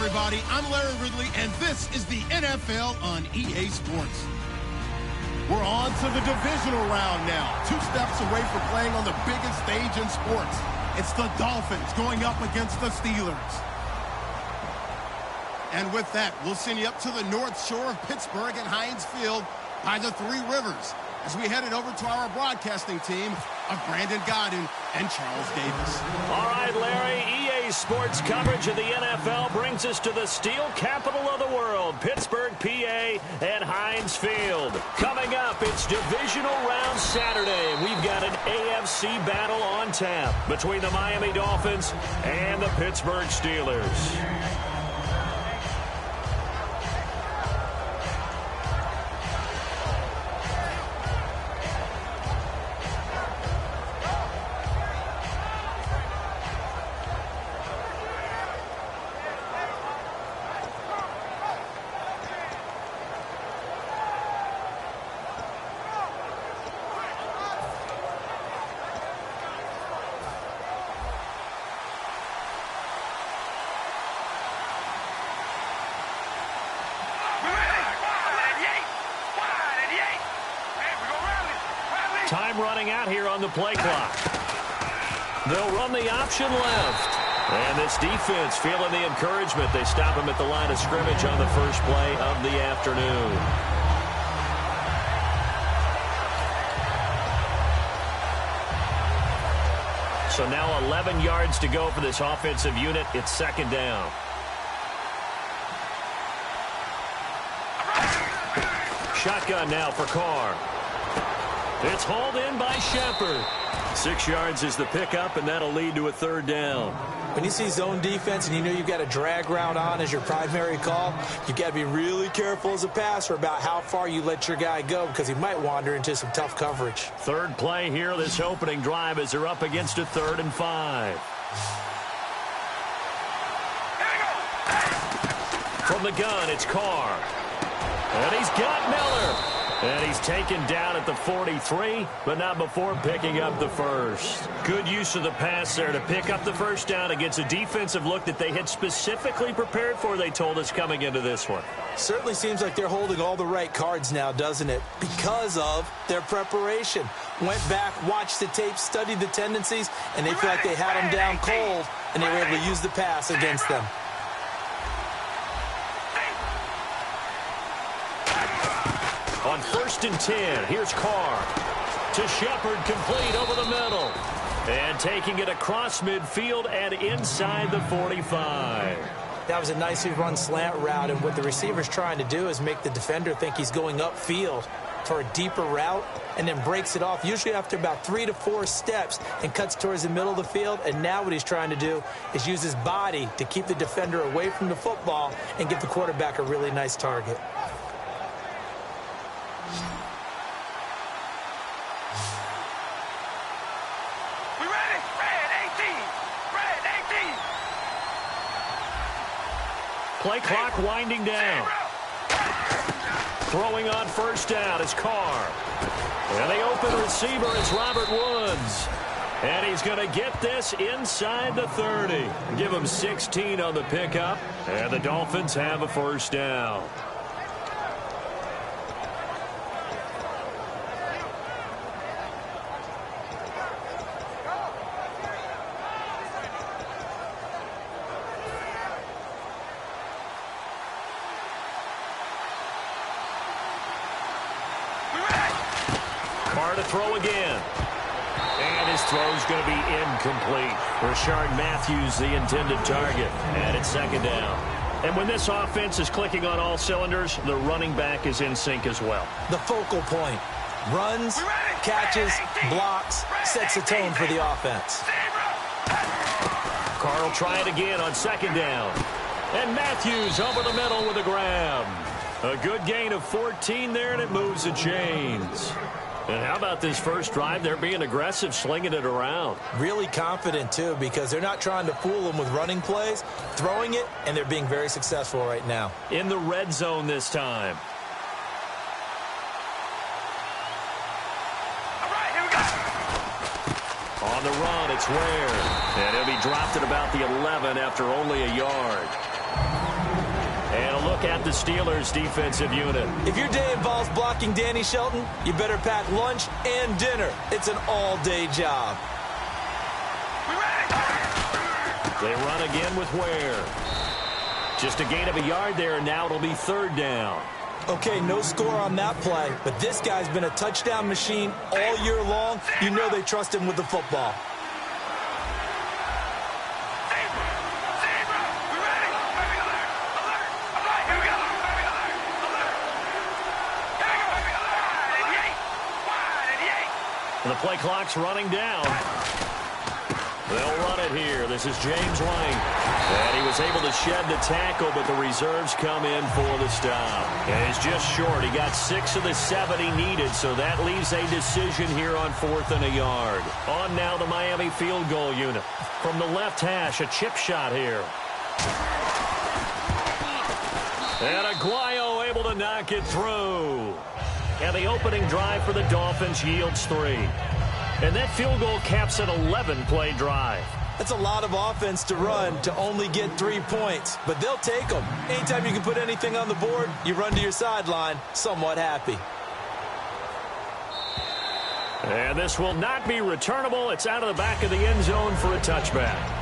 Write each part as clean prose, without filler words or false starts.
everybody. I'm Larry Ridley, and this is the NFL on EA Sports. We're on to the divisional round now. 2 steps away from playing on the biggest stage in sports. It's the Dolphins going up against the Steelers. And with that, we'll send you up to the north shore of Pittsburgh and Heinz Field by the Three Rivers as we headed over to our broadcasting team of Brandon Godden and Charles Davis. All right, Larry, EA Sports coverage of the NFL brings us to the steel capital of the world, Pittsburgh, PA, and Heinz Field. Coming up, it's divisional round Saturday. We've got an AFC battle on tap between the Miami Dolphins and the Pittsburgh Steelers. Time running out here on the play clock. They'll run the option left. And this defense feeling the encouragement. They stop him at the line of scrimmage on the first play of the afternoon. So now 11 yards to go for this offensive unit. It's second down. Shotgun now for Carr. It's hauled in by Shepard. 6 yards is the pickup, and that'll lead to a third down. When you see zone defense and you know you've got a drag route on as your primary call, you've got to be really careful as a passer about how far you let your guy go because he might wander into some tough coverage. Third play here, this opening drive, as they're up against a 3rd and 5. From the gun, it's Carr. And he's got Miller. And he's taken down at the 43, but not before picking up the first. Good use of the pass there to pick up the first down against a defensive look that they had specifically prepared for, they told us, coming into this one. Certainly seems like they're holding all the right cards now, doesn't it? Because of their preparation. Went back, watched the tape, studied the tendencies, and they feel like they had them down cold, and they were able to use the pass against them. On 1st and 10, here's Carr. To Shepard, complete over the middle. And taking it across midfield and inside the 45. That was a nicely run slant route, and what the receiver's trying to do is make the defender think he's going upfield for a deeper route and then breaks it off, usually after about 3 to 4 steps, and cuts towards the middle of the field. And now what he's trying to do is use his body to keep the defender away from the football and give the quarterback a really nice target. Play clock winding down. Throwing on first down is Carr. And the open receiver is Robert Woods. And he's going to get this inside the 30. Give him 16 on the pickup. And the Dolphins have a first down. To throw again. And his throw's going to be incomplete. Rashard Matthews, the intended target. And it's second down. And when this offense is clicking on all cylinders, the running back is in sync as well. The focal point. Runs, catches, blocks, sets the tone for the offense. Carr will try it again on second down. And Matthews over the middle with a grab. A good gain of 14 there, and it moves the chains. And how about this first drive? They're being aggressive, slinging it around. Really confident, too, because they're not trying to fool them with running plays, throwing it, and they're being very successful right now. In the red zone this time. All right, here we go. On the run, it's Ware. And he'll be dropped at about the 11 after only a yard. And a look at the Steelers' defensive unit. If your day involves blocking Danny Shelton, you better pack lunch and dinner. It's an all-day job. They run again with Ware. Just a gain of a yard there, and now it'll be 3rd down. Okay, no score on that play, but this guy's been a touchdown machine all year long. You know they trust him with the football. The play clock's running down. They'll run it here. This is James Lang. And he was able to shed the tackle, but the reserves come in for the stop. And he's just short. He got 6 of the 7 he needed, so that leaves a decision here on 4th and a yard. On now the Miami field goal unit. From the left hash, a chip shot here. And Aguayo able to knock it through. And the opening drive for the Dolphins yields 3. And that field goal caps an 11-play drive. That's a lot of offense to run to only get 3 points, but they'll take them. Anytime you can put anything on the board, you run to your sideline somewhat happy. And this will not be returnable. It's out of the back of the end zone for a touchback.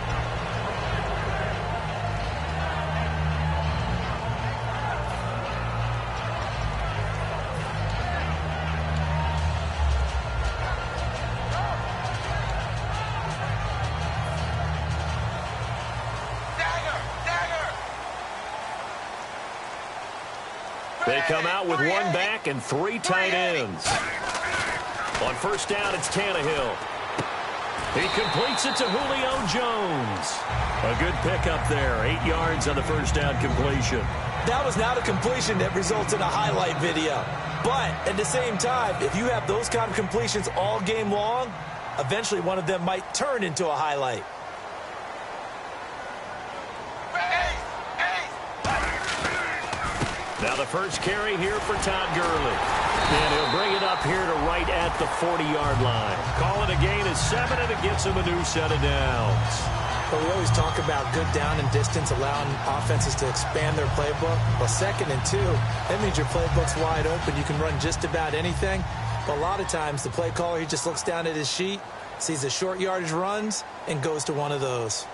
They come out with 1 back and 3 tight ends. On 1st down, it's Tannehill. He completes it to Julio Jones. A good pickup there. 8 yards on the 1st down completion. That was not a completion that results in a highlight video. But at the same time, if you have those kind of completions all game long, eventually one of them might turn into a highlight. Now the first carry here for Todd Gurley. And he'll bring it up here to right at the 40-yard line. Call it a gain of 7, and it gets him a new set of downs. But we always talk about good down and distance, allowing offenses to expand their playbook. Well, 2nd and 2, that means your playbook's wide open. You can run just about anything. But a lot of times, the play caller, he just looks down at his sheet, sees the short yardage runs, and goes to one of those.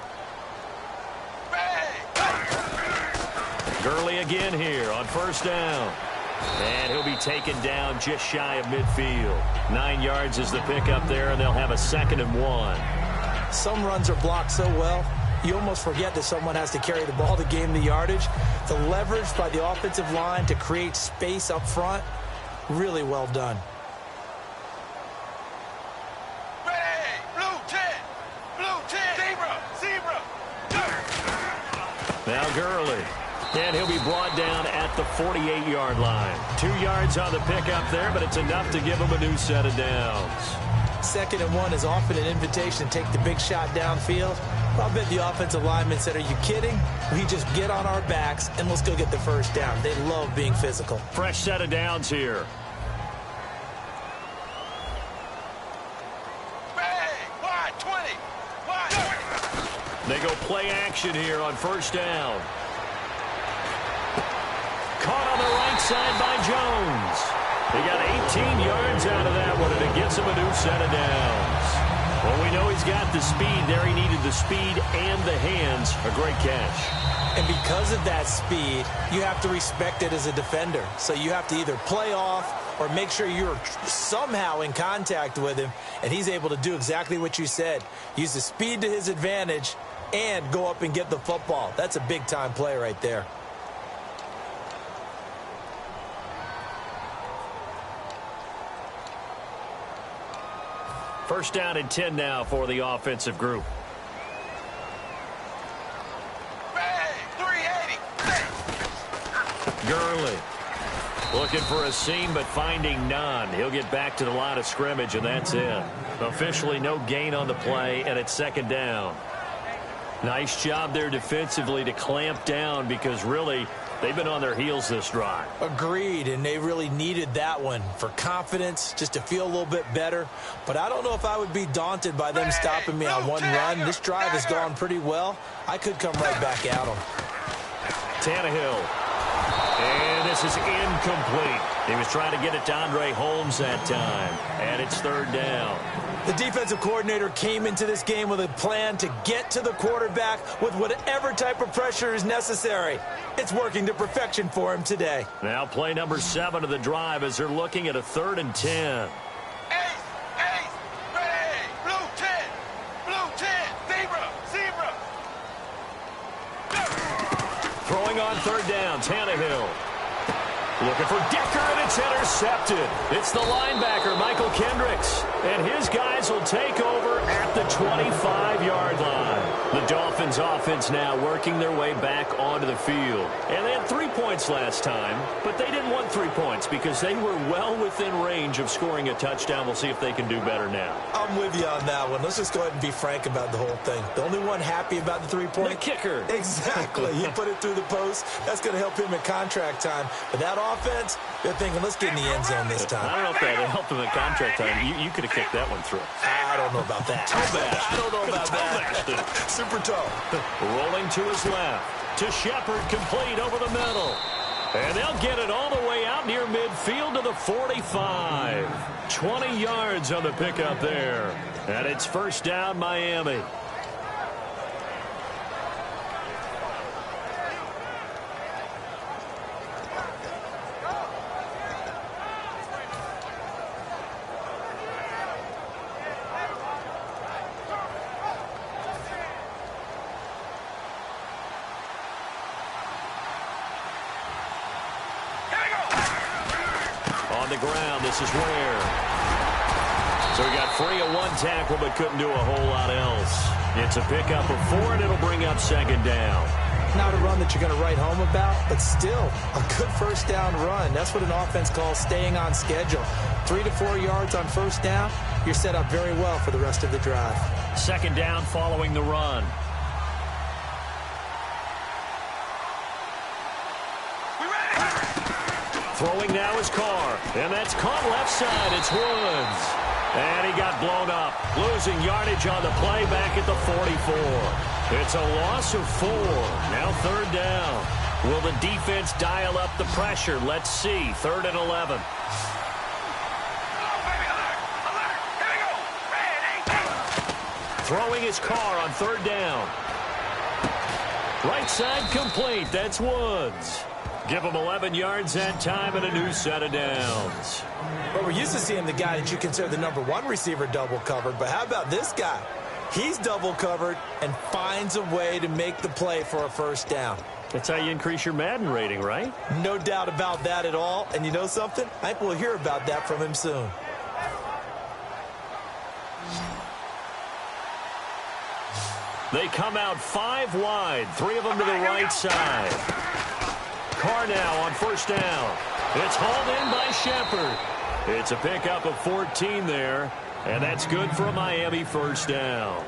Gurley again here on 1st down. And he'll be taken down just shy of midfield. 9 yards is the pickup there, and they'll have a 2nd and 1. Some runs are blocked so well, you almost forget that someone has to carry the ball to gain the yardage. The leverage by the offensive line to create space up front, really well done. Now Gurley. And he'll be brought down at the 48-yard line. 2 yards on the pickup there, but it's enough to give him a new set of downs. 2nd and 1 is often an invitation to take the big shot downfield. Well, I bet the offensive lineman said, are you kidding? We just get on our backs and let's go get the 1st down. They love being physical. Fresh set of downs here. They go play action here on 1st down. Caught on the right side by Jones. He got 18 yards out of that one, and it gets him a new set of downs. Well, we know he's got the speed there. He needed the speed and the hands. A great catch. And because of that speed, you have to respect it as a defender. So you have to either play off or make sure you're somehow in contact with him, and he's able to do exactly what you said. Use the speed to his advantage and go up and get the football. That's a big-time play right there. First down and 10 now for the offensive group. Gurley looking for a seam, but finding none. He'll get back to the line of scrimmage, and that's it. Officially no gain on the play, and it's 2nd down. Nice job there defensively to clamp down, because really they've been on their heels this drive. Agreed, and they really needed that one for confidence, just to feel a little bit better. But I don't know if I would be daunted by them stopping me on one run. This drive has gone pretty well. I could come right back at them. Tannehill And this is incomplete. He was trying to get it to Andre Holmes that time. And it's third down. The defensive coordinator came into this game with a plan to get to the quarterback with whatever type of pressure is necessary. It's working to perfection for him today. Now play number 7 of the drive as they're looking at a 3rd and 10. Throwing on 3rd down, Tannehill. Looking for Decker, and it's intercepted. It's the linebacker, Michael Kendricks. And his guys will take over at the 25-yard line. The Dolphins offense now working their way back onto the field. And they had 3 points last time, but they didn't want 3 points because they were well within range of scoring a touchdown. We'll see if they can do better now. I'm with you on that one. Let's just go ahead and be frank about the whole thing. The only one happy about the 3-point? The kicker. Exactly. He put it through the post. That's going to help him in contract time. But that offense, they're thinking, let's get in the end zone this time. I don't know if that helped him in contract time. You could have kicked that one through. I don't know about that. I don't know about that. Super toe. Rolling to his left. To Shepard, complete over the middle. And they'll get it all the way out near midfield to the 45. 20 yards on the pickup there. And it's first down, Miami. The ground, this is Ware. So he got free of 1 tackle but couldn't do a whole lot else. It's a pickup of 4 and it'll bring up 2nd down. Not a run that you're going to write home about, but still a good first down run. That's what an offense calls staying on schedule. 3 to 4 yards on first down, you're set up very well for the rest of the drive. 2nd down following the run. Throwing now is Carr, and that's caught left side. It's Woods. And he got blown up, losing yardage on the play back at the 44. It's a loss of 4. Now 3rd down. Will the defense dial up the pressure? Let's see. 3rd and 11. Throwing his Carr on 3rd down. Right side complete. That's Woods. Give him 11 yards that time and a new set of downs. Well, we're used to seeing the guy that you consider the number 1 receiver double covered, but how about this guy? He's double covered and finds a way to make the play for a first down. That's how you increase your Madden rating, right? No doubt about that at all. And you know something? I think we'll hear about that from him soon. They come out 5 wide, 3 of them to the right side. Carr now on first down. It's hauled in by Shepard. It's a pickup of 14 there, and that's good for a Miami first down.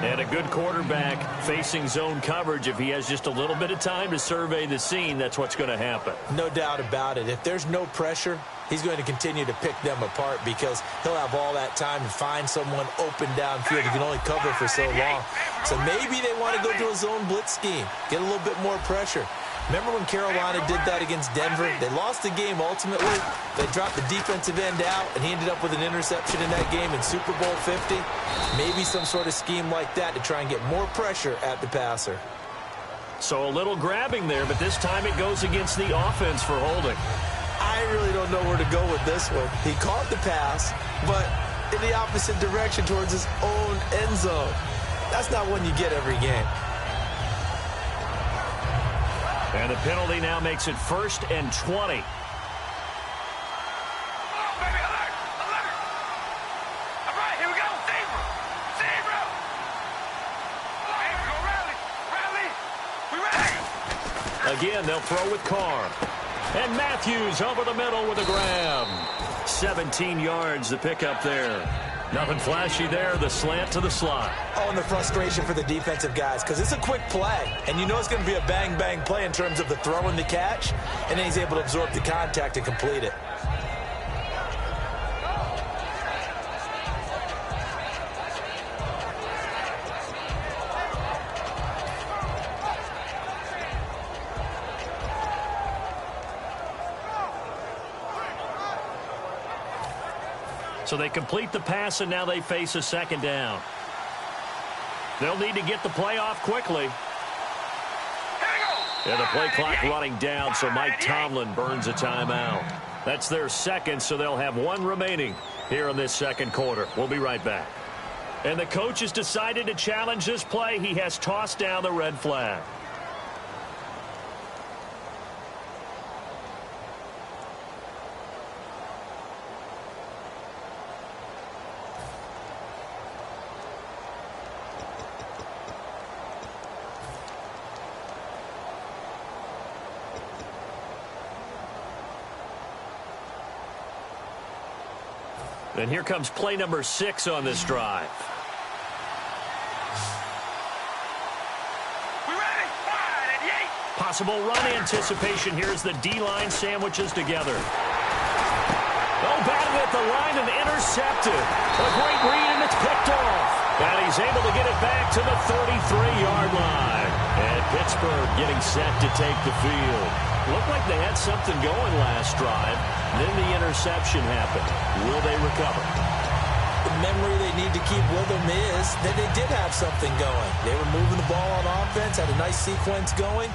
And a good quarterback facing zone coverage. If he has just a little bit of time to survey the scene, that's what's going to happen. No doubt about it. If there's no pressure, he's going to continue to pick them apart because he'll have all that time to find someone open downfield. He can only cover for so long. So maybe they want to go to a zone blitz scheme, get a little bit more pressure. Remember when Carolina did that against Denver? They lost the game ultimately. They dropped the defensive end out, and he ended up with an interception in that game in Super Bowl 50. Maybe some sort of scheme like that to try and get more pressure at the passer. So a little grabbing there, but this time it goes against the offense for holding. I really don't know where to go with this one. He caught the pass, but in the opposite direction towards his own end zone. That's not one you get every game. And the penalty now makes it 1st and 20. Again, they'll throw with Carr. And Matthews over the middle with a grab. 17 yards to pick up there. Nothing flashy there, the slant to the slot. Oh, and the frustration for the defensive guys, because it's a quick play. And you know it's going to be a bang-bang play in terms of the throw and the catch. And then he's able to absorb the contact and complete it. So they complete the pass, and now they face a second down. They'll need to get the play off quickly. And the play clock running down, so Mike Tomlin burns a timeout. That's their second, so they'll have one remaining here in this second quarter. We'll be right back. And the coach has decided to challenge this play. He has tossed down the red flag. And here comes play number 6 on this drive. We ready? Wide and yay. Possible run anticipation. Here's the D-line sandwiches together. Oh, batted at the line and intercepted. A great read, and it's picked off. And he's able to get it back to the 33-yard line. And Pittsburgh getting set to take the field. Looked like they had something going last drive. Then the interception happened. Will they recover? The memory they need to keep with them is that they did have something going. They were moving the ball on offense, had a nice sequence going.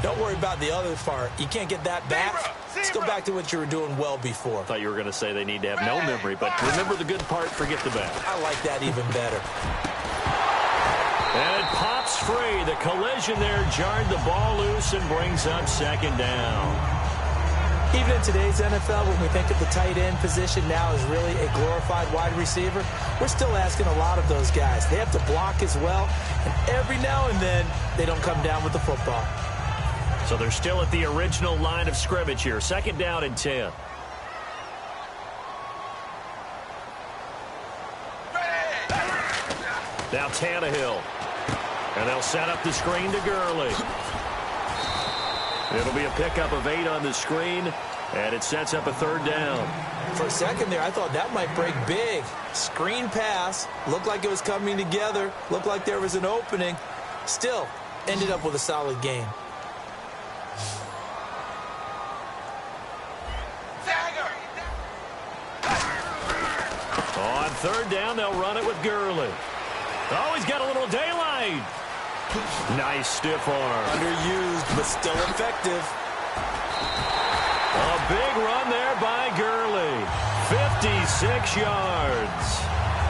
Don't worry about the other part. You can't get that back. Let's go back to what you were doing well before. I thought you were going to say they need to have no memory, but remember the good part, forget the bad. I like that even better. And it pops free. The collision there jarred the ball loose and brings up second down. Even in today's NFL, when we think of the tight end position now as really a glorified wide receiver, we're still asking a lot of those guys. They have to block as well, and every now and then they don't come down with the football. So they're still at the original line of scrimmage here. Second down and 10. Now Tannehill. And they'll set up the screen to Gurley. It'll be a pickup of 8 on the screen, and it sets up a third down. For a second there, I thought that might break big. Screen pass. Looked like it was coming together. Looked like there was an opening. Still, ended up with a solid game. On third down, they'll run it with Gurley. Oh, he's got a little daylight. Nice stiff arm. Underused, but still effective. A big run there by Gurley. 56 yards.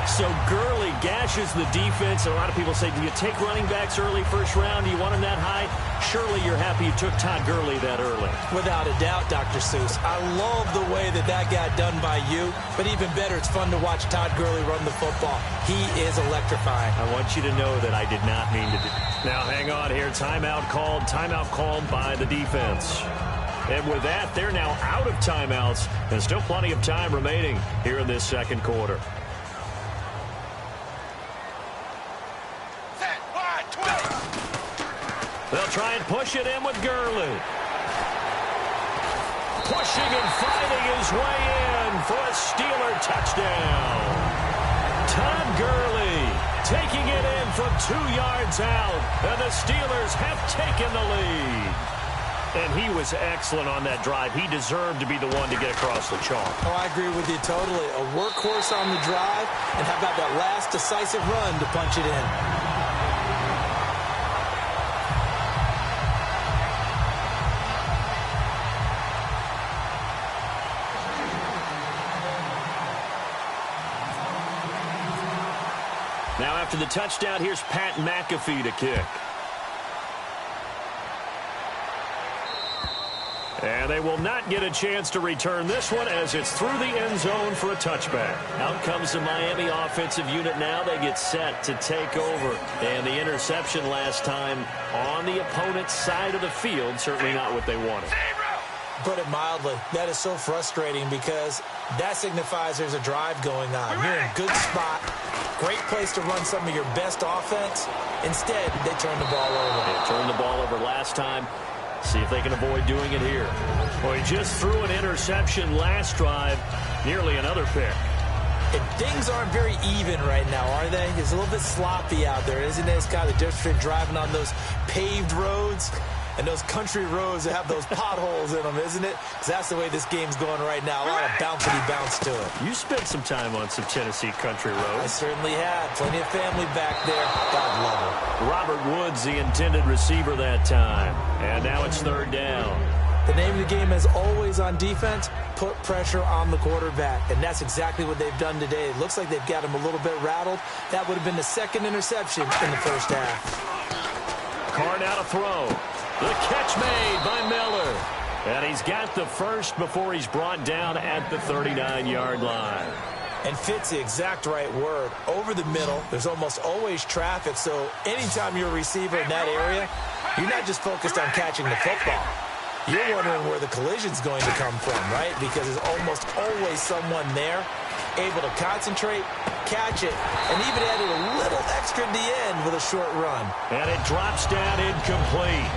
So Gurley gashes the defense. A lot of people say, do you take running backs early first round? Do you want them that high? Surely you're happy you took Todd Gurley that early. Without a doubt, Dr. Seuss. I love the way that got done by you. But even better, it's fun to watch Todd Gurley run the football. He is electrifying. I want you to know that I did not mean to do. Now hang on here. Timeout called by the defense. And with that, they're now out of timeouts. And still plenty of time remaining here in this second quarter. They'll try and push it in with Gurley. Pushing and fighting his way in for a Steeler touchdown. Todd Gurley taking it in from 2 yards out. And the Steelers have taken the lead. And he was excellent on that drive. He deserved to be the one to get across the chalk. Oh, I agree with you totally. A workhorse on the drive. And how about that last decisive run to punch it in? Now after the touchdown, here's Pat McAfee to kick. And they will not get a chance to return this one as it's through the end zone for a touchback. Out comes the Miami offensive unit now. They get set to take over. And the interception last time on the opponent's side of the field, certainly not what they wanted. Put it mildly, that is so frustrating because that signifies there's a drive going on. You're in a good spot, great place to run some of your best offense. Instead, they turn the ball over. They turned the ball over last time. See if they can avoid doing it here. Well, he just threw an interception last drive, nearly another pick. And things aren't very even right now, are they? It's a little bit sloppy out there, isn't it? It's kind of the difference between driving on those paved roads And those country roads have those potholes in them, isn't it? Because that's the way this game's going right now. A lot of bouncy bounce to it. You spent some time on some Tennessee country roads. I certainly had. Plenty of family back there. God love it. Robert Woods, the intended receiver that time. And now it's third down. The name of the game is always on defense, put pressure on the quarterback. And that's exactly what they've done today. It looks like they've got him a little bit rattled. That would have been the second interception in the first half. Carr now to throw. The catch made by Miller. And he's got the first before he's brought down at the 39-yard line. And fits the exact right word. Over the middle, there's almost always traffic. So anytime you're a receiver in that area, you're not just focused on catching the football. You're wondering where the collision's going to come from, right? Because there's almost always someone there able to concentrate, catch it, and even added a little extra at the end with a short run. And it drops down incomplete.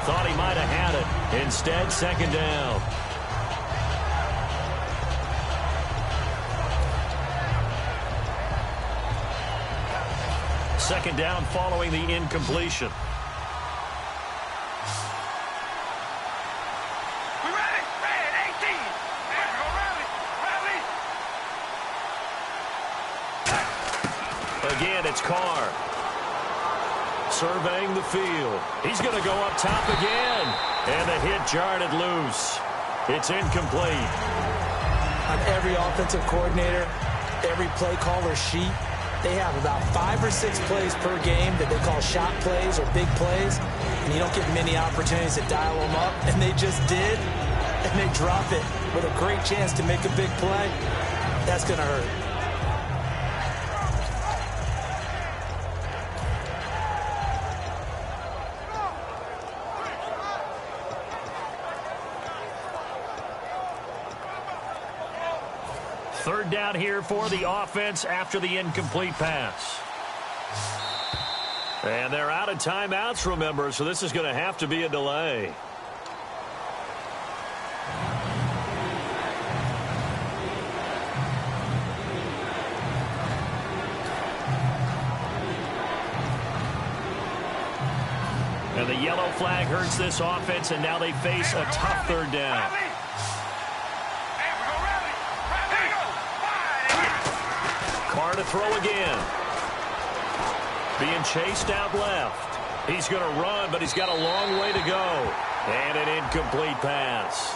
Thought he might have had it. Instead, second down. Second down following the incompletion. Again, it's Carr. Surveying the field. He's going to go up top again. And the hit jarred it loose. It's incomplete. On every offensive coordinator, every play caller sheet, they have about 5 or 6 plays per game that they call shot plays or big plays. And you don't get many opportunities to dial them up. And they just did. And they drop it with a great chance to make a big play. That's going to hurt. Third down here for the offense after the incomplete pass. And they're out of timeouts, remember, so this is going to have to be a delay. And the yellow flag hurts this offense, and now they face a tough third down. Carr to throw again. Being chased out left. He's going to run, but he's got a long way to go. And an incomplete pass.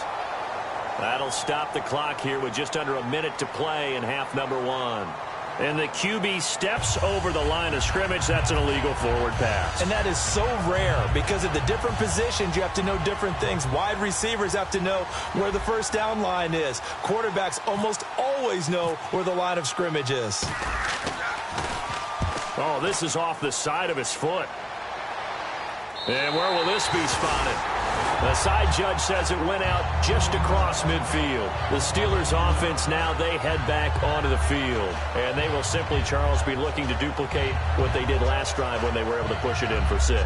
That'll stop the clock here with just under a minute to play in half number 1. And the QB steps over the line of scrimmage. That's an illegal forward pass. And that is so rare because of the different positions. You have to know different things. Wide receivers have to know where the first down line is. Quarterbacks almost always know where the line of scrimmage is. Oh, this is off the side of his foot. And where will this be spotted? The side judge says it went out just across midfield. The Steelers offense now, they head back onto the field. And they will simply, Charles, be looking to duplicate what they did last drive when they were able to push it in for 6.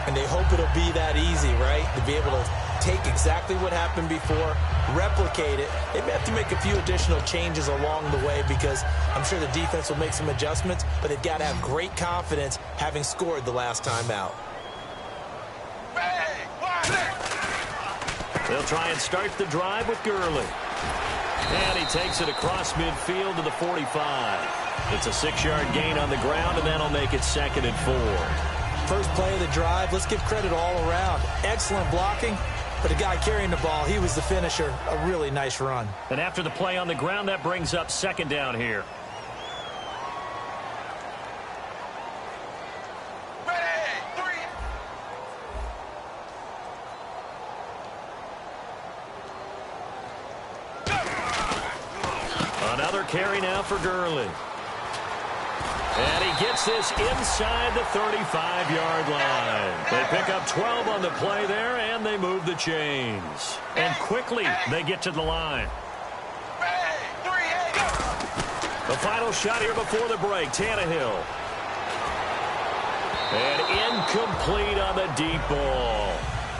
And they hope it'll be that easy, right? To be able to take exactly what happened before, replicate it. They may have to make a few additional changes along the way because I'm sure the defense will make some adjustments, but they've got to have great confidence having scored the last time out. They'll try and start the drive with Gurley. And he takes it across midfield to the 45. It's a 6-yard gain on the ground, and that'll make it 2nd and 4. First play of the drive, let's give credit all around. Excellent blocking, but the guy carrying the ball, he was the finisher. A really nice run. And after the play on the ground, that brings up 2nd down here. Another carry now for Gurley. And he gets this inside the 35-yard line. They pick up 12 on the play there, and they move the chains. And quickly, they get to the line. The final shot here before the break, Tannehill. And incomplete on the deep ball.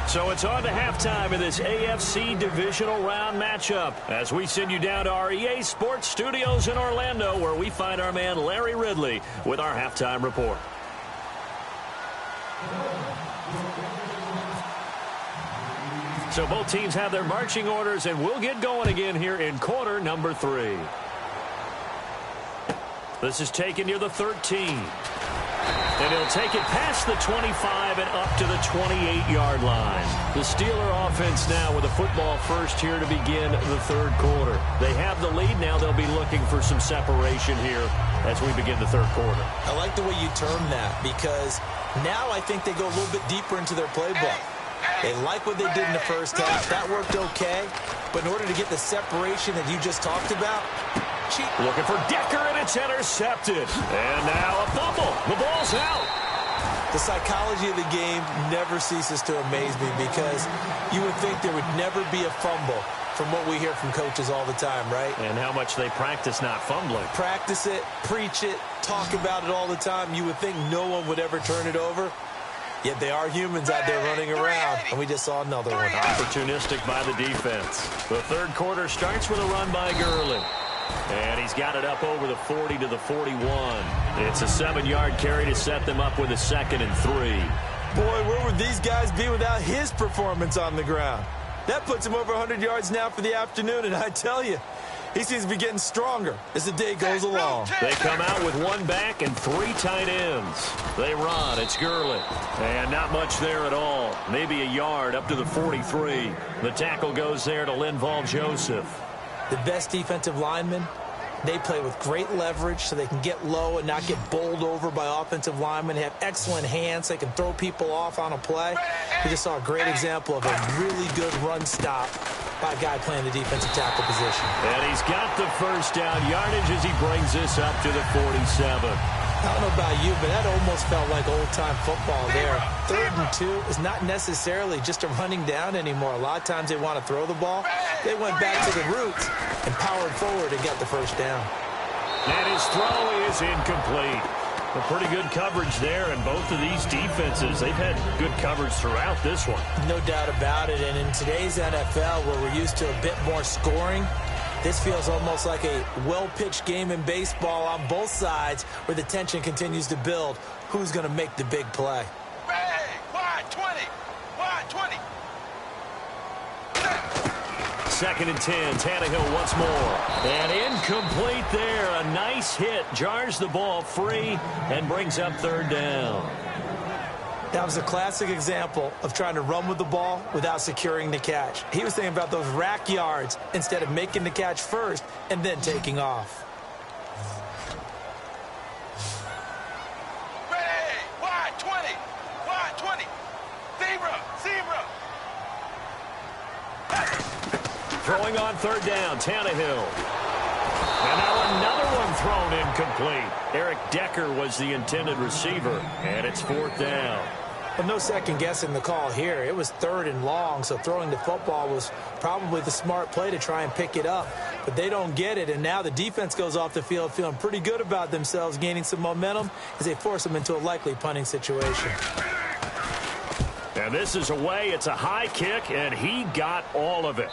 So it's on to halftime in this AFC divisional round matchup as we send you down to our EA Sports studios in Orlando where we find our man Larry Ridley with our halftime report. So both teams have their marching orders, and we'll get going again here in quarter number 3. This is taken near the 13. And he'll take it past the 25 and up to the 28-yard line. The Steeler offense now with a football first here to begin the third quarter. They have the lead now. They'll be looking for some separation here as we begin the third quarter. I like the way you term that, because now I think they go a little bit deeper into their playbook. They like what they did in the first half. That worked okay. But in order to get the separation that you just talked about, looking for Decker, and it's intercepted. And now a fumble. The ball's out. The psychology of the game never ceases to amaze me, because you would think there would never be a fumble from what we hear from coaches all the time, right? And how much they practice not fumbling. Practice it, preach it, talk about it all the time. You would think no one would ever turn it over. Yet they are humans out there running around, and we just saw another one. Opportunistic by the defense. The third quarter starts with a run by Gurley. And he's got it up over the 40 to the 41. It's a 7-yard carry to set them up with a 2nd and 3. Boy, where would these guys be without his performance on the ground? That puts him over 100 yards now for the afternoon, and I tell you, he seems to be getting stronger as the day goes along. They come out with 1 back and 3 tight ends. They run. It's Gurley. And not much there at all. Maybe a yard up to the 43. The tackle goes there to Linval Joseph. The best defensive linemen, they play with great leverage so they can get low and not get bowled over by offensive linemen. They have excellent hands. They can throw people off on a play. We just saw a great example of a really good run stop by a guy playing the defensive tackle position. And he's got the first down yardage as he brings this up to the 47. I don't know about you, but that almost felt like old-time football there. 3rd and 2 is not necessarily just a running down anymore. A lot of times they want to throw the ball. They went back to the roots and powered forward and got the first down. And his throw is incomplete. A pretty good coverage there, and both of these defenses, they've had good coverage throughout this one. No doubt about it, and in today's NFL, where we're used to a bit more scoring, this feels almost like a well-pitched game in baseball on both sides, where the tension continues to build. Who's going to make the big play? Wide 20. Wide 20. 2nd and 10. Tannehill once more. And incomplete there. A nice hit. Jars the ball free and brings up 3rd down. That was a classic example of trying to run with the ball without securing the catch. He was thinking about those rack yards instead of making the catch first and then taking off. Ready. Wide 20. Wide 20. Zebra. Zebra. Throwing on 3rd down. Tannehill. And now another one thrown incomplete. Eric Decker was the intended receiver, and it's 4th down. Well, no second guessing the call here. It was 3rd and long, so throwing the football was probably the smart play to try and pick it up. But they don't get it, and now the defense goes off the field feeling pretty good about themselves, gaining some momentum as they force them into a likely punting situation. And this is away. It's a high kick, and he got all of it.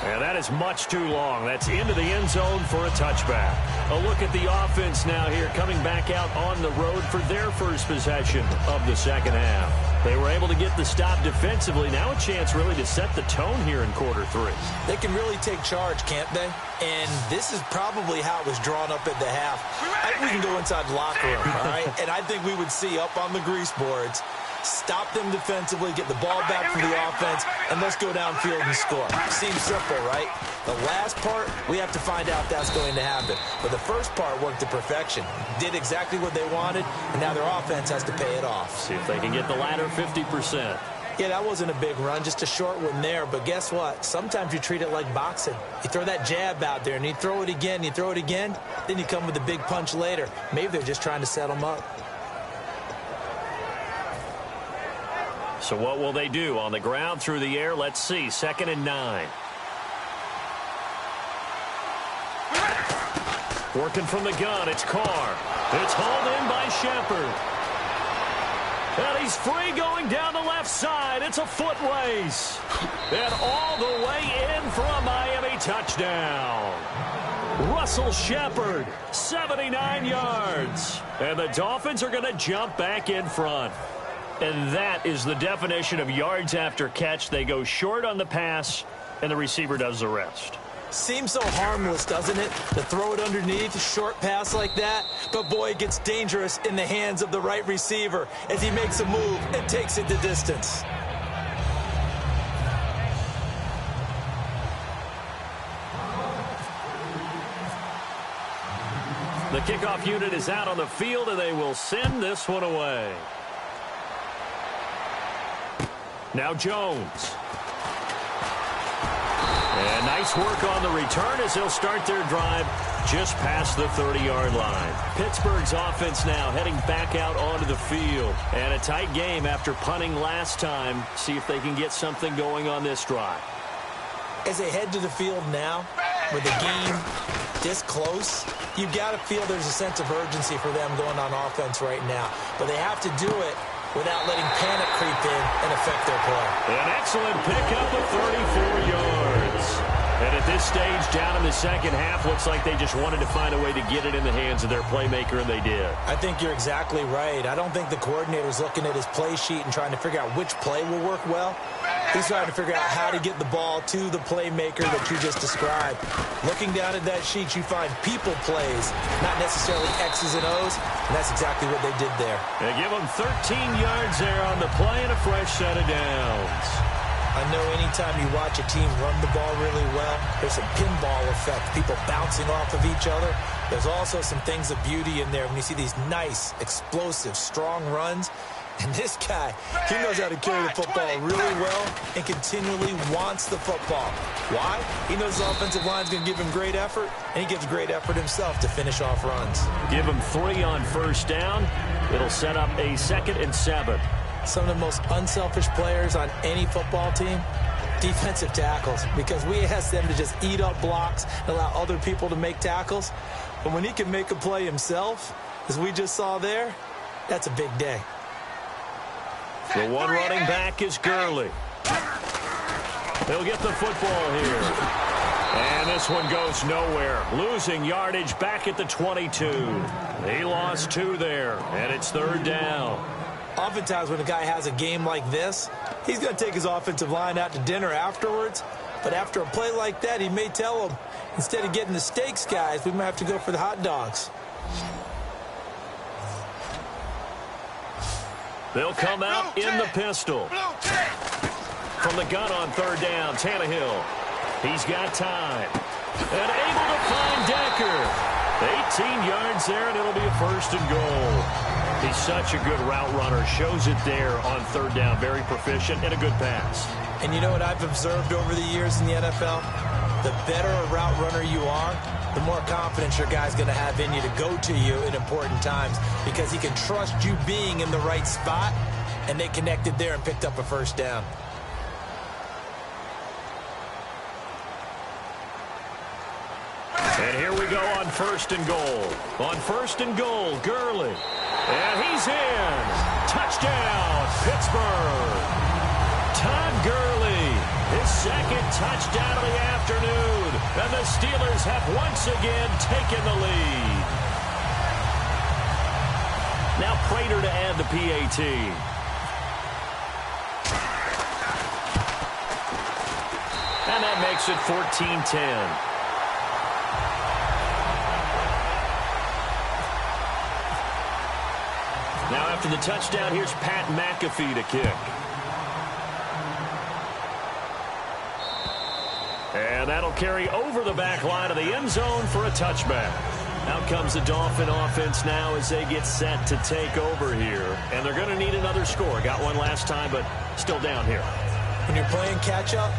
And that is much too long. That's into the end zone for a touchback. A look at the offense now here, coming back out on the road for their first possession of the second half. They were able to get the stop defensively. Now a chance really to set the tone here in quarter 3. They can really take charge, can't they? And this is probably how it was drawn up at the half. I think we can go inside the locker room, all right? And I think we would see up on the grease boards, stop them defensively, get the ball back for the offense, and let's go downfield and score. Seems simple, right? The last part, we have to find out that's going to happen. But the first part worked to perfection. Did exactly what they wanted, and now their offense has to pay it off. See if they can get the latter 50%. Yeah, that wasn't a big run, just a short one there. But guess what? Sometimes you treat it like boxing. You throw that jab out there, and you throw it again, then you come with a big punch later. Maybe they're just trying to set them up. So what will they do? On the ground, through the air, let's see. 2nd and 9. Working from the gun, it's Carr. It's hauled in by Shepard. And he's free going down the left side. It's a foot race. And all the way in for a Miami touchdown. Russell Shepard, 79 yards. And the Dolphins are going to jump back in front. And that is the definition of yards after catch. They go short on the pass, and the receiver does the rest. Seems so harmless, doesn't it, to throw it underneath, a short pass like that? But, boy, it gets dangerous in the hands of the right receiver as he makes a move and takes it the distance. The kickoff unit is out on the field, and they will send this one away. Now Jones. And nice work on the return as they'll start their drive just past the 30-yard line. Pittsburgh's offense now heading back out onto the field. And a tight game after punting last time. See if they can get something going on this drive. As they head to the field now, with the game this close, you've got to feel there's a sense of urgency for them going on offense right now. But they have to do it without letting panic creep in and affect their play. An excellent pickup of 34 yards. And at this stage, down in the second half, looks like they just wanted to find a way to get it in the hands of their playmaker, and they did. I think you're exactly right. I don't think the coordinator's looking at his play sheet and trying to figure out which play will work well. He's trying to figure out how to get the ball to the playmaker that you just described. Looking down at that sheet, you find people plays, not necessarily X's and O's, and that's exactly what they did there. They give them 13 yards there on the play and a fresh set of downs. I know anytime you watch a team run the ball really well, there's a pinball effect, people bouncing off of each other. There's also some things of beauty in there when you see these nice, explosive, strong runs. And this guy, he knows how to carry the football really well and continually wants the football. Why? He knows the offensive line's going to give him great effort, and he gives great effort himself to finish off runs. Give him 3 on first down. It'll set up a 2nd and 7. Some of the most unselfish players on any football team, defensive tackles, because we ask them to just eat up blocks and allow other people to make tackles. But when he can make a play himself, as we just saw there, that's a big day. The one running back is Gurley. He'll get the football here. And this one goes nowhere. Losing yardage back at the 22. He lost 2 there, and it's 3rd down. Oftentimes when a guy has a game like this, he's going to take his offensive line out to dinner afterwards. But after a play like that, he may tell them, instead of getting the steaks, guys, we might have to go for the hot dogs. They'll come out in the pistol. From the gun on 3rd down, Tannehill. He's got time. And able to find Decker. 18 yards there, and it'll be a 1st and goal. He's such a good route runner. Shows it there on 3rd down. Very proficient and a good pass. And you know what I've observed over the years in the NFL? The better a route runner you are, the more confidence your guy's going to have in you to go to you in important times because he can trust you being in the right spot, and they connected there and picked up a 1st down. And here we go on 1st and goal. On 1st and goal, Gurley. And he's in. Touchdown, Pittsburgh. Todd Gurley, his 2nd touchdown of the afternoon. And the Steelers have once again taken the lead. Now Prater to add the PAT. And that makes it 14-10. Now after the touchdown, here's Pat McAfee to kick. And that'll carry over the back line of the end zone for a touchback. Out comes the Dolphin offense now as they get set to take over here. And they're going to need another score. Got one last time, but still down here. When you're playing catch-up,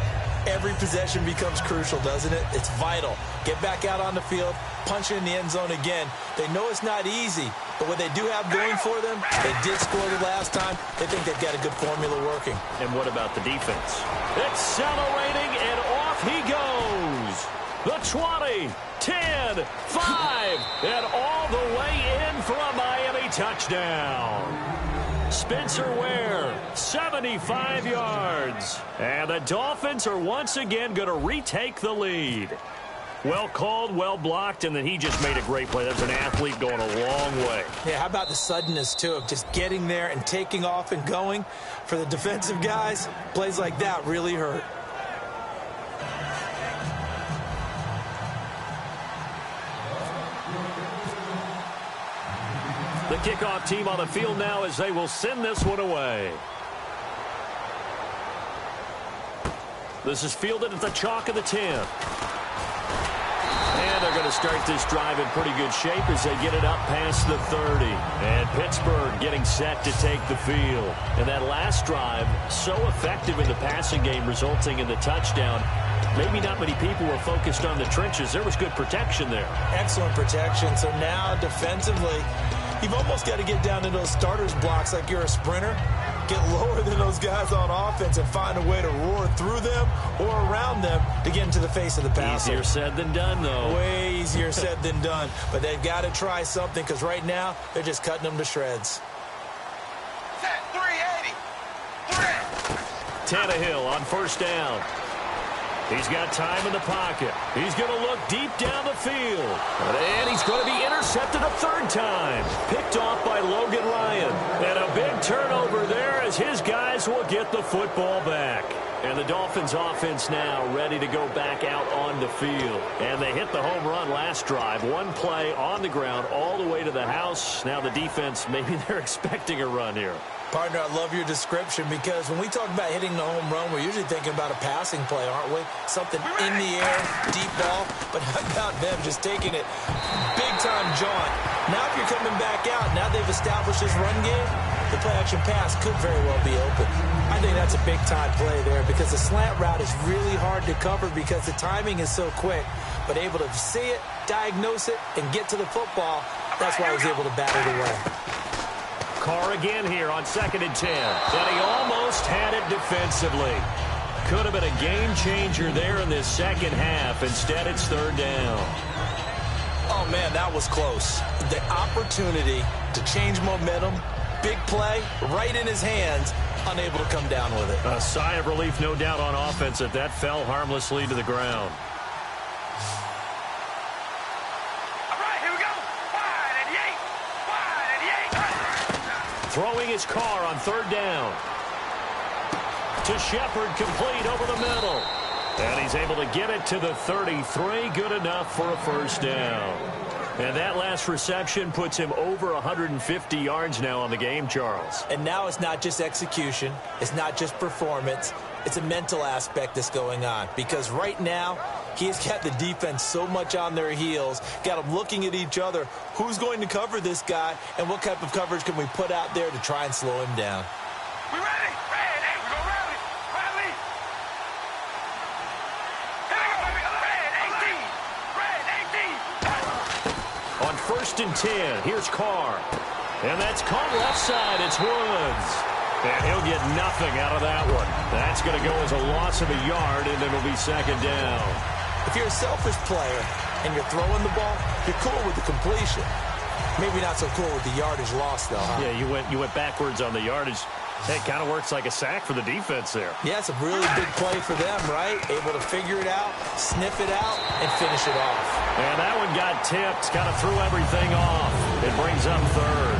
every possession becomes crucial, doesn't it? It's vital. Get back out on the field, punch it in the end zone again. They know it's not easy, but what they do have going for them, they did score the last time. They think they've got a good formula working. And what about the defense? Accelerating, and off he goes. The 20, 10, 5, and all the way in for a Miami touchdown. Spencer Ware, 75 yards. And the Dolphins are once again going to retake the lead. Well called, well blocked, and then he just made a great play. That's an athlete going a long way. Yeah, how about the suddenness, too, of just getting there and taking off and going? For the defensive guys, plays like that really hurt. The kickoff team on the field now as they will send this one away. This is fielded at the chalk of the 10. And they're going to start this drive in pretty good shape as they get it up past the 30. And Pittsburgh getting set to take the field. And that last drive, so effective in the passing game, resulting in the touchdown. Maybe not many people were focused on the trenches. There was good protection there. Excellent protection. So now defensively, you've almost got to get down to those starters blocks like you're a sprinter. Get lower than those guys on offense and find a way to roar through them or around them to get into the face of the passer. Easier said than done, though. Way easier said than done. But they've got to try something because right now they're just cutting them to shreds. Set 380. Tannehill on first down. He's got time in the pocket. He's going to look deep down the field. And he's going to be intercepted a third time. Picked off by Logan Ryan. And a big turnover there as his guys will get the football back. And the Dolphins offense now ready to go back out on the field. And they hit the home run last drive. One play on the ground all the way to the house. Now the defense, maybe they're expecting a run here. Partner, I love your description because when we talk about hitting the home run, we're usually thinking about a passing play, aren't we? Something in the air, deep ball. But how about them just taking it big-time jaunt? Now if you're coming back out, now they've established this run game, the play-action pass could very well be open. I think that's a big-time play there because the slant route is really hard to cover because the timing is so quick. But able to see it, diagnose it, and get to the football, that's why he was able to bat it away. Carr again here on 2nd and 10. And he almost had it defensively. Could have been a game changer there in this second half. Instead, it's third down. Oh, man, that was close. The opportunity to change momentum, big play, right in his hands, unable to come down with it. A sigh of relief, no doubt, on offense that that fell harmlessly to the ground. Throwing his Carr on third down. To Shepard, complete over the middle. And he's able to get it to the 33. Good enough for a first down. And that last reception puts him over 150 yards now on the game, Charles. And now it's not just execution. It's not just performance. It's a mental aspect that's going on. Because right now, he's got the defense so much on their heels, got them looking at each other. Who's going to cover this guy, and what type of coverage can we put out there to try and slow him down? We ready? Ready. We go rally. Rally. Here we go. Red 18. Red 18. On 1st and 10, here's Carr. And that's caught left side. It's Woods. And he'll get nothing out of that one. That's going to go as a loss of a yard, and it'll be second down. If you're a selfish player and you're throwing the ball, you're cool with the completion. Maybe not so cool with the yardage loss, though, huh? Yeah, you went backwards on the yardage. It kind of works like a sack for the defense there. Yeah, it's a really big play for them, right? Able to figure it out, sniff it out, and finish it off. And that one got tipped, kind of threw everything off. It brings up third.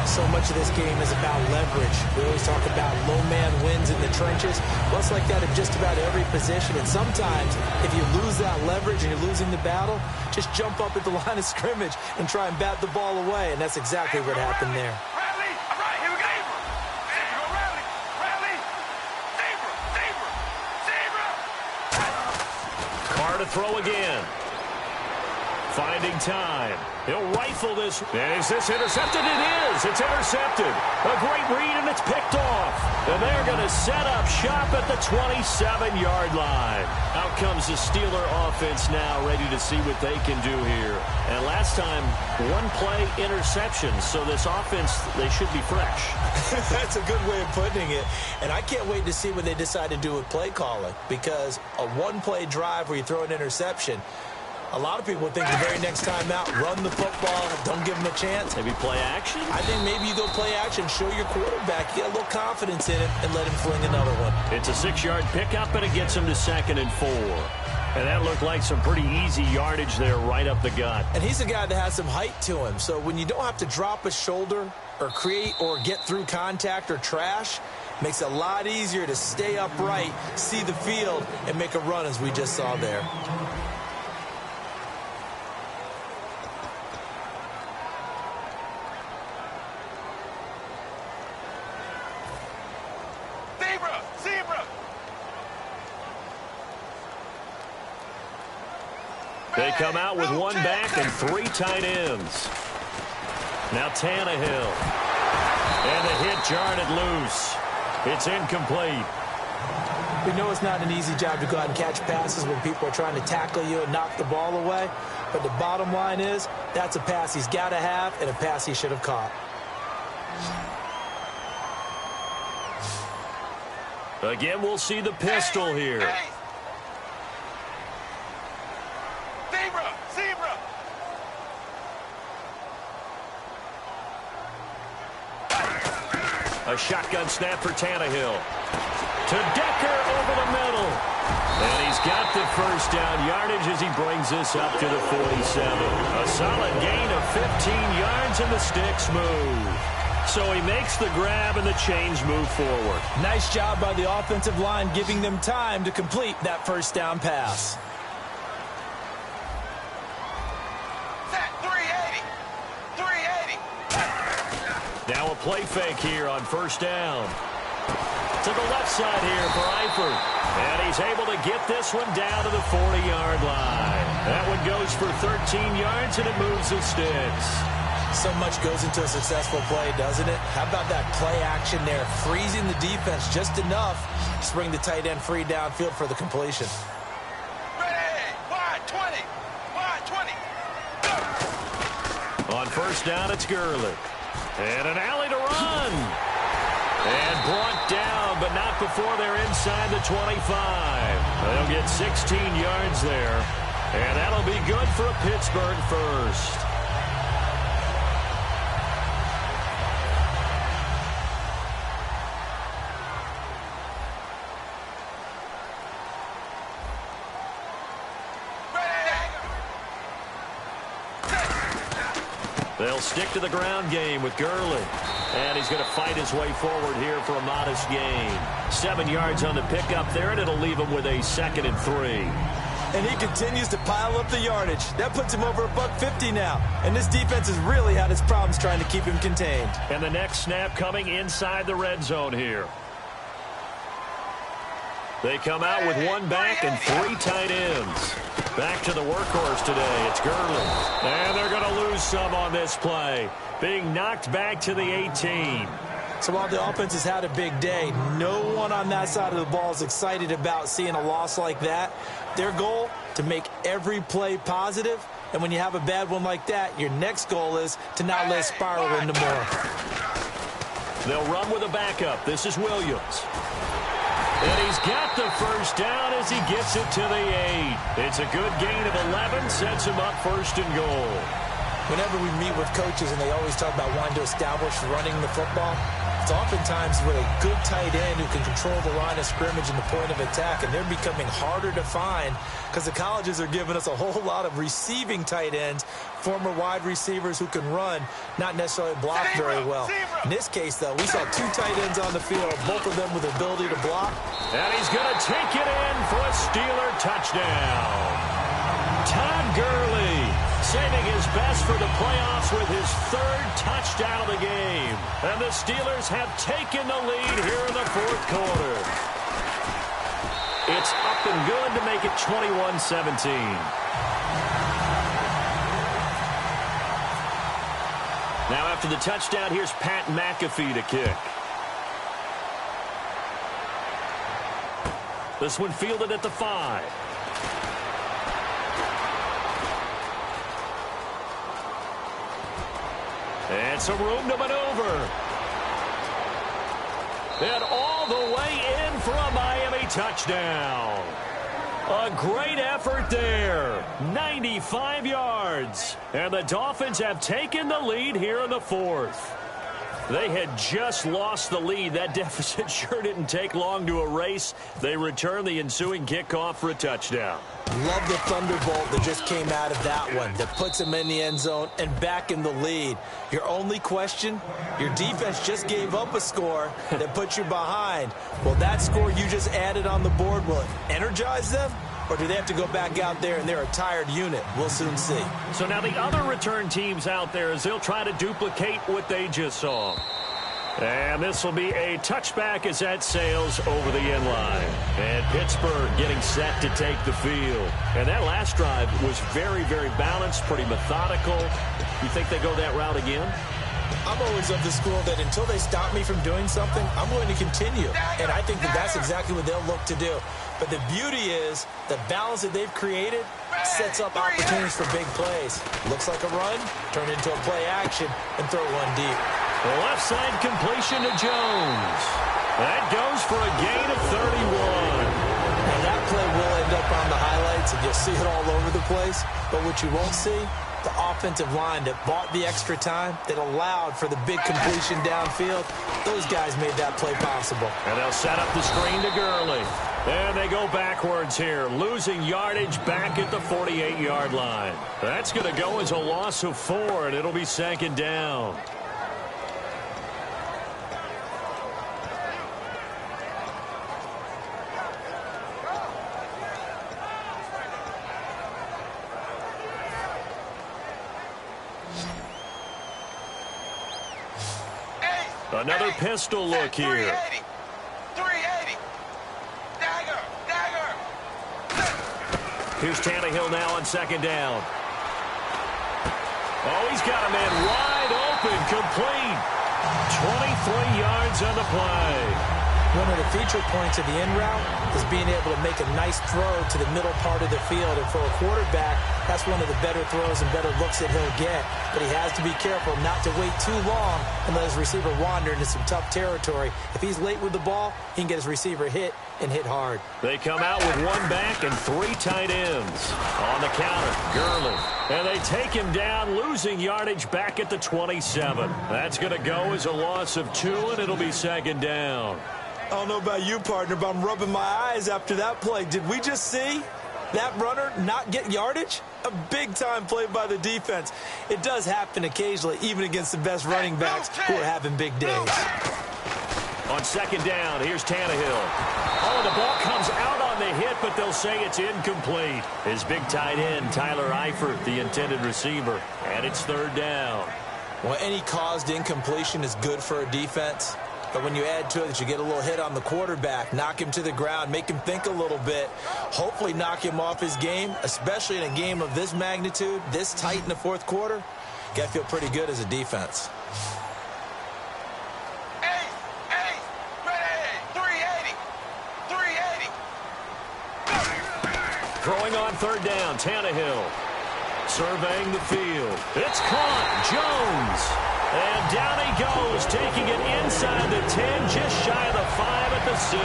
So much of this game is about leverage. We always talk about low man wins in the trenches. Well, it's like that in just about every position. And sometimes, if you lose that leverage and you're losing the battle, just jump up at the line of scrimmage and try and bat the ball away. And that's exactly what happened there. Rally. All right, here we go. Here we go. Rally. Rally. Zebra. Zebra. Zebra. Carr to throw again. Finding time. He'll rifle this. And is this intercepted? It is. It's intercepted. A great read, and it's picked off. And they're going to set up shop at the 27-yard line. Out comes the Steeler offense now, ready to see what they can do here. And last time, one play interception. So this offense, they should be fresh. That's a good way of putting it. And I can't wait to see what they decide to do with play calling. Because a one-play drive where you throw an interception, a lot of people think the very next time out, run the football, don't give them a chance. Maybe play action? I think maybe you go play action, show your quarterback, get a little confidence in him, and let him fling another one. It's a 6-yard pickup, and it gets him to 2nd and 4. And that looked like some pretty easy yardage there right up the gut. And he's a guy that has some height to him. So when you don't have to drop a shoulder or create or get through contact or trash, makes it a lot easier to stay upright, see the field, and make a run as we just saw there. Zebra! They come out with one back and 3 tight ends. Now Tannehill. And the hit jarred it loose. It's incomplete. We know it's not an easy job to go out and catch passes when people are trying to tackle you and knock the ball away. But the bottom line is, that's a pass he's got to have and a pass he should have caught. Again, we'll see the pistol here. Hey. Zebra! A shotgun snap for Tannehill. To Decker over the middle. And he's got the first down yardage as he brings this up to the 47. A solid gain of 15 yards and the sticks move. So he makes the grab and the chains move forward. Nice job by the offensive line giving them time to complete that first down pass. Set 380. Now a play fake here on first down. To the left side here for Eifert. And he's able to get this one down to the 40-yard line. That one goes for 13 yards and it moves the sticks. So much goes into a successful play, doesn't it? How about that play action there, freezing the defense just enough to bring the tight end free downfield for the completion. Ready! Wide 20! On first down, it's Gurley. And an alley to run. And brought down, but not before they're inside the 25. They'll get 16 yards there. And that'll be good for a Pittsburgh first. They'll stick to the ground game with Gurley. And he's going to fight his way forward here for a modest gain. 7 yards on the pickup there, and it'll leave him with a 2nd and 3. And he continues to pile up the yardage. That puts him over $150 now. And this defense has really had its problems trying to keep him contained. And the next snap coming inside the red zone here. They come out with one back and 3 tight ends. Back to the workhorse today. It's Gurley. And they're going to lose some on this play. Being knocked back to the 18. So while the offense has had a big day, no one on that side of the ball is excited about seeing a loss like that. Their goal, to make every play positive. And when you have a bad one like that, your next goal is to not let it spiral into more. They'll run with a backup. This is Williams. And he's got the first down as he gets it to the 8. It's a good gain of 11, sets him up 1st and goal. Whenever we meet with coaches and they always talk about wanting to establish running the football, it's oftentimes with a good tight end who can control the line of scrimmage and the point of attack, and they're becoming harder to find because the colleges are giving us a whole lot of receiving tight ends, former wide receivers who can run, not necessarily block very well. In this case, though, we saw 2 tight ends on the field, both of them with the ability to block. And he's going to take it in for a Steeler touchdown. Todd Gurley saving his best for the playoffs with his 3rd touchdown of the game. And the Steelers have taken the lead here in the 4th quarter. It's up and good to make it 21-17. Now after the touchdown, here's Pat McAfee to kick. This one fielded at the 5. And some room to maneuver. And all the way in for a Miami touchdown. A great effort there. 95 yards. And the Dolphins have taken the lead here in the 4th. They had just lost the lead. That deficit sure didn't take long to erase. They return the ensuing kickoff for a touchdown. Love the thunderbolt that just came out of that one that puts them in the end zone and back in the lead. Your only question, your defense just gave up a score that put you behind. Well, that score you just added on the board, will it energize them? Or do they have to go back out there and they're a tired unit? We'll soon see. So now the other return teams out there as they'll try to duplicate what they just saw. And this will be a touchback as that sails over the end line. And Pittsburgh getting set to take the field. And that last drive was very, very balanced, pretty methodical. You think they go that route again? I'm always of the school that until they stop me from doing something, I'm going to continue. And I think that that's exactly what they'll look to do. But the beauty is the balance that they've created sets up opportunities for big plays. Looks like a run, turn into a play action, and throw one deep. The left side completion to Jones. That goes for a gain of 31. Now that play will end up on the highlights, and you'll see it all over the place. But what you won't see, the offensive line that bought the extra time, that allowed for the big completion downfield, those guys made that play possible. And they'll set up the screen to Gurley. And they go backwards here, losing yardage back at the 48-yard line. That's going to go as a loss of 4, and it'll be second down. Another pistol look here. 380. Dagger. Here's Tannehill now on second down. Oh, he's got a man wide open, complete. 23 yards on the play. One of the feature points of the in route is being able to make a nice throw to the middle part of the field. And for a quarterback, that's one of the better throws and better looks that he'll get. But he has to be careful not to wait too long and let his receiver wander into some tough territory. If he's late with the ball, he can get his receiver hit and hit hard. They come out with one back and 3 tight ends. On the counter, Gurley. And they take him down, losing yardage back at the 27. That's going to go as a loss of 2, and it'll be second down. I don't know about you, partner, but I'm rubbing my eyes after that play. Did we just see that runner not get yardage? A big-time play by the defense. It does happen occasionally, even against the best running backs who are having big days. On second down, here's Tannehill. Oh, the ball comes out on the hit, but they'll say it's incomplete. His big tight end, Tyler Eifert, the intended receiver. And it's third down. Well, any caused incompletion is good for a defense. But when you add to it that you get a little hit on the quarterback, knock him to the ground, make him think a little bit, hopefully knock him off his game, especially in a game of this magnitude, this tight in the fourth quarter, got to feel pretty good as a defense. Hey, ready, 380. Throwing on third down, Tannehill. Surveying the field. It's caught. Jones. And down he goes, taking it inside the 10, just shy of the 5 at the 6.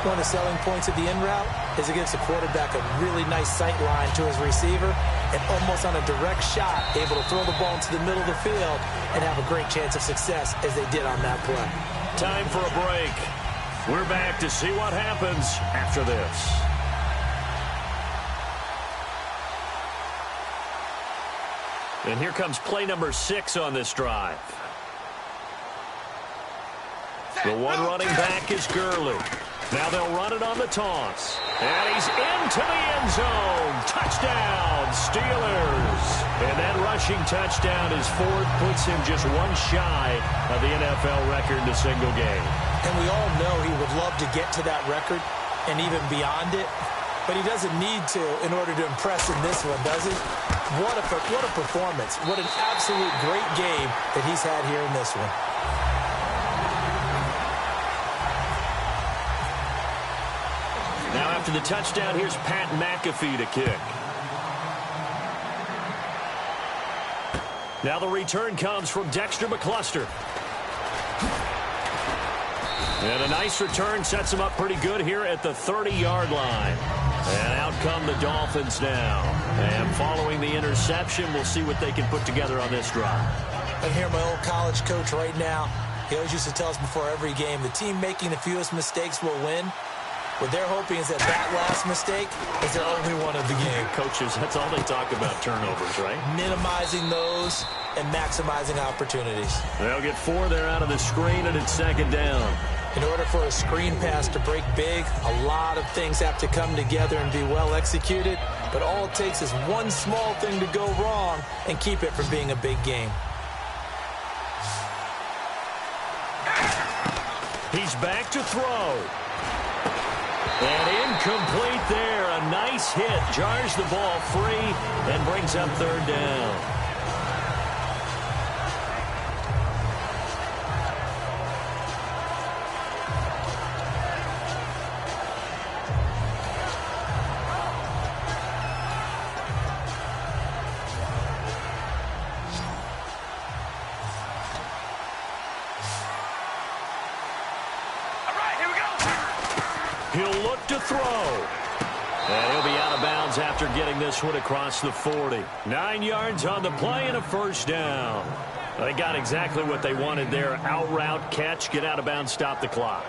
One of the selling points of the in route is it gives the quarterback a really nice sight line to his receiver and almost on a direct shot, able to throw the ball into the middle of the field and have a great chance of success as they did on that play. Time for a break. We're back to see what happens after this. And here comes play number 6 on this drive. The one running back is Gurley. Now they'll run it on the toss. And he's into the end zone. Touchdown, Steelers. And that rushing touchdown is 4th, puts him just one shy of the NFL record in a single game. And we all know he would love to get to that record and even beyond it. But he doesn't need to in order to impress in this one, does he? What a performance. What an absolute great game that he's had here in this one. Now after the touchdown, here's Pat McAfee to kick. Now the return comes from Dexter McCluster. And a nice return sets him up pretty good here at the 30-yard line. And out come the Dolphins now. And following the interception, we'll see what they can put together on this drive. I hear my old college coach right now. He always used to tell us before every game, the team making the fewest mistakes will win. What they're hoping is that last mistake is their only one of the game. Coaches, that's all they talk about, turnovers, right? Minimizing those and maximizing opportunities. They'll get 4 there out of the screen, and it's second down. In order for a screen pass to break big, a lot of things have to come together and be well executed. But all it takes is one small thing to go wrong and keep it from being a big game. He's back to throw. And incomplete there. A nice hit. Jars the ball free and brings up third down. He'll look to throw. And he'll be out of bounds after getting this one across the 40. 9 yards on the play and a first down. They got exactly what they wanted there. Out route, catch, get out of bounds, stop the clock.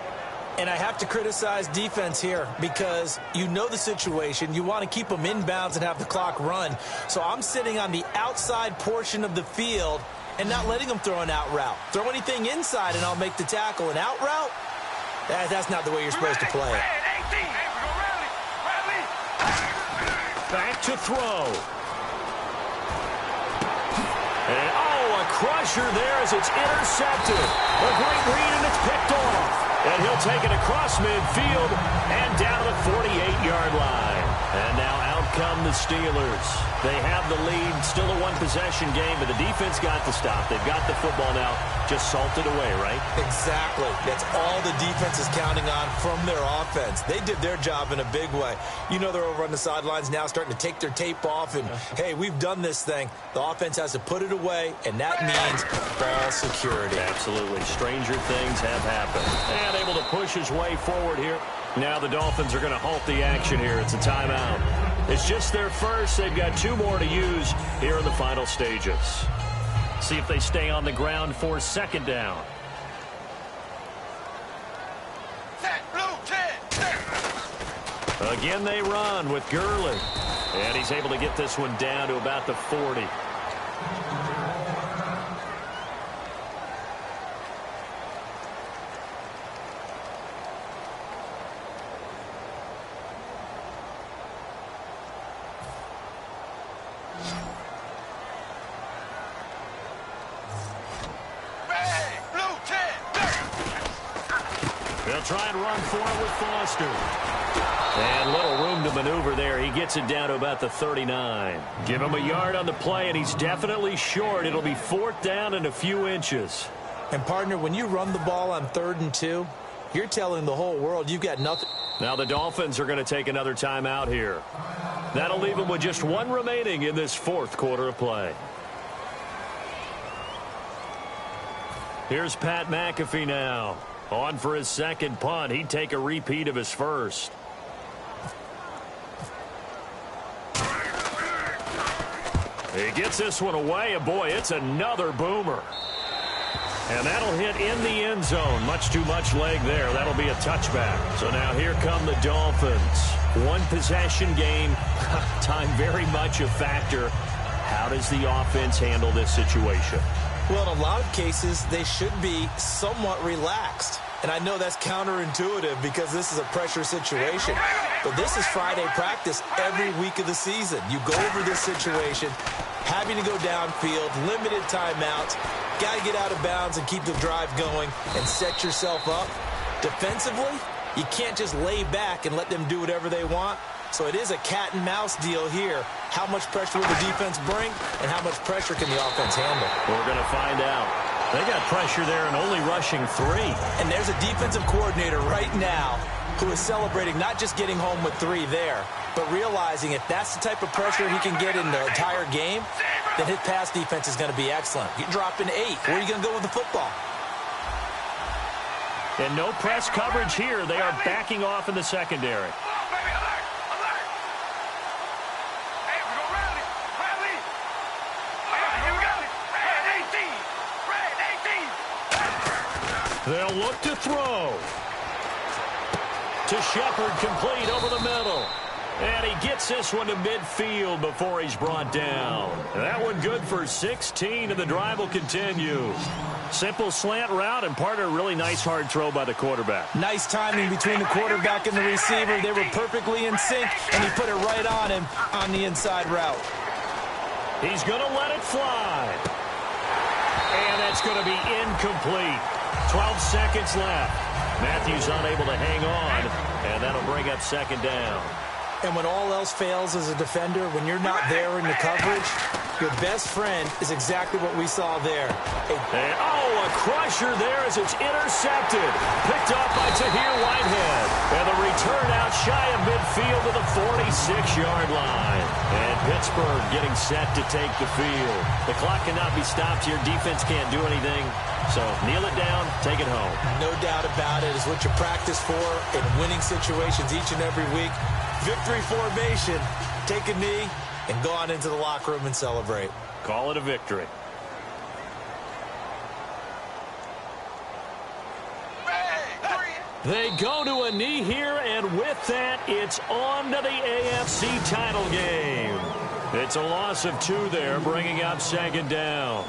And I have to criticize defense here because you know the situation. You want to keep them inbounds and have the clock run. So I'm sitting on the outside portion of the field and not letting them throw an out route. Throw anything inside and I'll make the tackle. An out route? That's not the way you're supposed to play it. Back to throw. And, a crusher there as it's intercepted. A great read, and it's picked off. And he'll take it across midfield and down to the 48-yard line. And now out come the Steelers. They have the lead, still a one-possession game, but the defense got the stop. They've got the football now, just salted away, right? Exactly. That's all the defense is counting on from their offense. They did their job in a big way. You know they're over on the sidelines now starting to take their tape off, and, hey, we've done this thing. The offense has to put it away, and that means ball security. Absolutely. Stranger things have happened. And able to push his way forward here. Now the Dolphins are going to halt the action here. It's a timeout. It's just their first. They've got 2 more to use here in the final stages. See if they stay on the ground for second down. Again they run with Gurley. And he's able to get this one down to about the 40. They'll try and run for it with Foster. And little room to maneuver there. He gets it down to about the 39. Give him a yard on the play, and he's definitely short. It'll be 4th down and a few inches. And, partner, when you run the ball on 3rd and 2, you're telling the whole world you've got nothing. Now the Dolphins are going to take another timeout here. That'll leave them with just 1 remaining in this 4th quarter of play. Here's Pat McAfee now. On for his second punt. He'd take a repeat of his first. He gets this one away, and boy, it's another boomer. And that'll hit in the end zone. Much too much leg there. That'll be a touchback. So now here come the Dolphins. 1 possession game. Time very much a factor. How does the offense handle this situation? Well, in a lot of cases, they should be somewhat relaxed. And I know that's counterintuitive because this is a pressure situation. But this is Friday practice every week of the season. You go over this situation, having to go downfield, limited timeouts, got to get out of bounds and keep the drive going and set yourself up. Defensively, you can't just lay back and let them do whatever they want. So it is a cat and mouse deal here. How much pressure will the defense bring and how much pressure can the offense handle? We're going to find out. They got pressure there and only rushing 3. And there's a defensive coordinator right now who is celebrating not just getting home with 3 there, but realizing if that's the type of pressure he can get in the entire game, then his pass defense is going to be excellent. You're dropping 8. Where are you going to go with the football? And no press coverage here. They are backing off in the secondary. They'll look to throw. To Shepard, complete over the middle. And he gets this one to midfield before he's brought down. That one good for 16, and the drive will continue. Simple slant route, and part of a really nice hard throw by the quarterback. Nice timing between the quarterback and the receiver. They were perfectly in sync, and he put it right on him on the inside route. He's going to let it fly. And that's going to be incomplete. 12 seconds left. Matthews unable to hang on, and that'll bring up second down. And when all else fails as a defender, when you're not there in the coverage, your best friend is exactly what we saw there. A crusher there as it's intercepted. Picked off by Tahir Whitehead. And the return out shy of midfield to the 46-yard line. And Pittsburgh getting set to take the field. The clock cannot be stopped here. Defense can't do anything. So kneel it down, take it home. No doubt about it. It's what you practice for in winning situations each and every week. Victory formation. Take a knee and go on into the locker room and celebrate. Call it a victory. They go to a knee here, and with that, it's on to the AFC title game. It's a loss of 2 there, bringing up second down.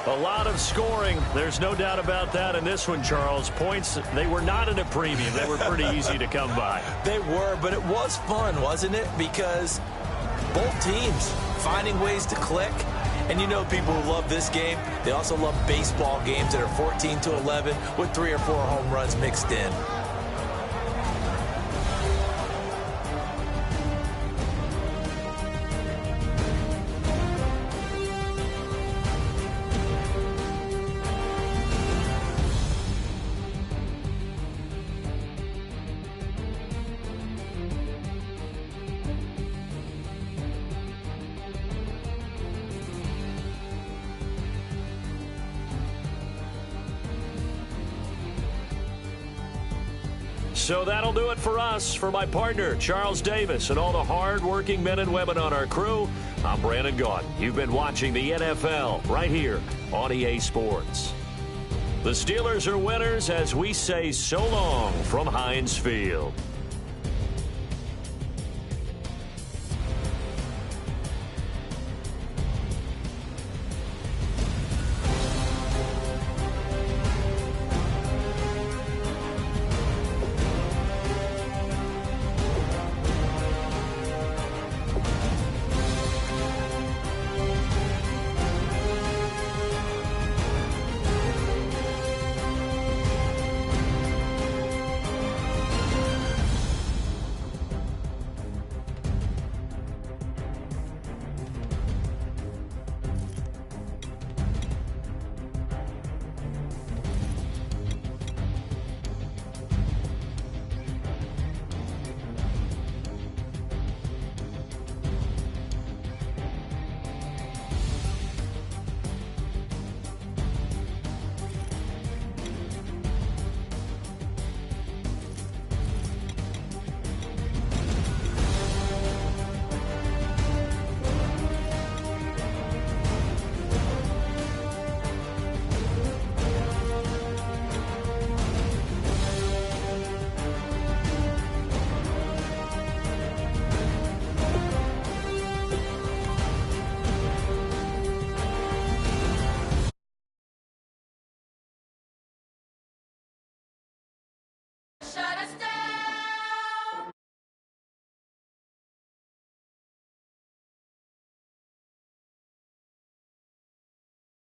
A lot of scoring. There's no doubt about that in this one, Charles. Points, they were not at a premium. They were pretty easy to come by. They were, but it was fun, wasn't it? Because both teams finding ways to click. And you know people who love this game, they also love baseball games that are 14-11 with 3 or 4 home runs mixed in. So that'll do it for us. For my partner, Charles Davis, and all the hard-working men and women on our crew, I'm Brandon Gaudin. You've been watching the NFL right here on EA Sports. The Steelers are winners as we say so long from Heinz Field.